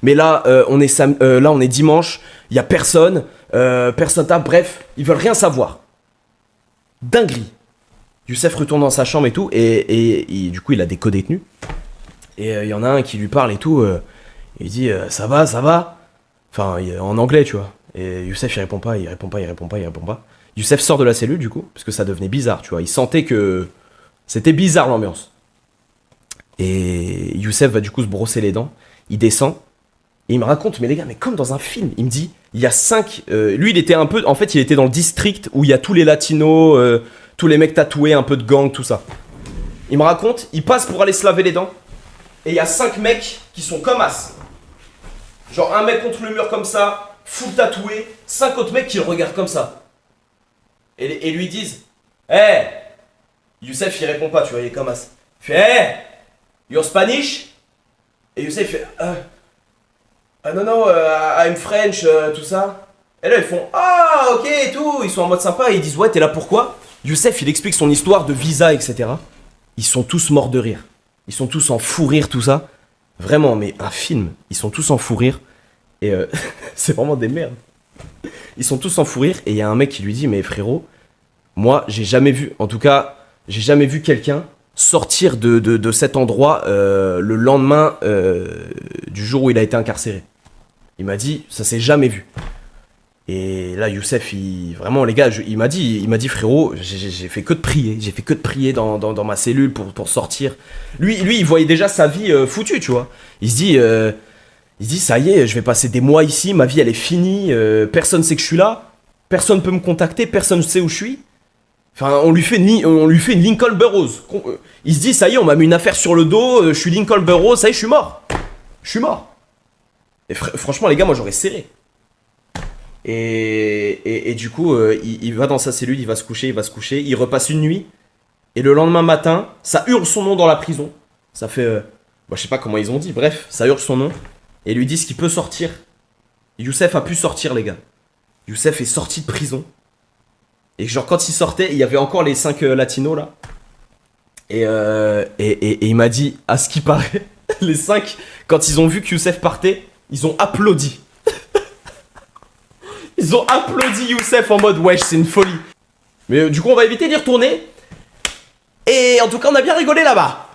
Mais là, là on est dimanche, il y a personne, personne tape, bref, ils veulent rien savoir. Dinguerie. Youssef retourne dans sa chambre et tout, et du coup, il a des co-détenus. Et il y en a un qui lui parle et tout, il dit ça va, ça va. Enfin, en anglais, tu vois. Et Youssef, il répond pas. Youssef sort de la cellule, du coup, parce que ça devenait bizarre, tu vois. Il sentait que c'était bizarre l'ambiance. Et Youssef va du coup se brosser les dents. Il descend. Et il me raconte, mais les gars, mais comme dans un film, il me dit, il y a 5... lui, il était un peu... En fait, il était dans le district où il y a tous les latinos, tous les mecs tatoués, un peu de gang, tout ça. Il me raconte, il passe pour aller se laver les dents. Et il y a 5 mecs qui sont comme as. Genre un mec contre le mur comme ça, full tatoué. 5 autres mecs qui le regardent comme ça. Et lui disent, hey, Youssef, il répond pas, tu vois, il est comme as. Il fait, hey, you're Spanish? Et Youssef, il fait, non, I'm French, tout ça. Et là, ils font, ah, ok, et tout. Ils sont en mode sympa et ils disent, ouais, t'es là pourquoi? Youssef, il explique son histoire de visa, etc. Ils sont tous morts de rire. Ils sont tous en fou rire, tout ça. Vraiment, mais un film. Ils sont tous en fou rire. Et c'est vraiment des merdes. Ils sont tous en fou rire. Et il y a un mec qui lui dit, mais frérot, moi, j'ai jamais vu, en tout cas, j'ai jamais vu quelqu'un sortir de cet endroit le lendemain du jour où il a été incarcéré. Il m'a dit, ça s'est jamais vu. Et là, Youssef, vraiment, les gars, il m'a dit, frérot, j'ai fait que de prier. J'ai fait que de prier dans ma cellule pour sortir. Lui, il voyait déjà sa vie foutue, tu vois. Il se dit, ça y est, je vais passer des mois ici, ma vie, elle est finie. Personne sait que je suis là. Personne peut me contacter, personne ne sait où je suis. Enfin, on lui fait une Lincoln Burrows. Il se dit, ça y est, on m'a mis une affaire sur le dos, je suis Lincoln Burrows, ça y est, je suis mort. Je suis mort. Et franchement, les gars, moi, j'aurais serré. Et du coup, il va dans sa cellule, il va se coucher, il repasse une nuit. Et le lendemain matin, ça hurle son nom dans la prison. Ça fait... je sais pas comment ils ont dit, bref, ça hurle son nom. Et lui disent qu'il peut sortir. Youssef a pu sortir, les gars. Youssef est sorti de prison. Et genre, quand il sortait, il y avait encore les 5 latinos, là. Et il m'a dit, à ce qui paraît, les 5, quand ils ont vu que Youssef partait, ils ont applaudi. Ils ont applaudi Youssef en mode wesh, c'est une folie. Mais du coup, on va éviter d'y retourner. Et en tout cas, on a bien rigolé là-bas.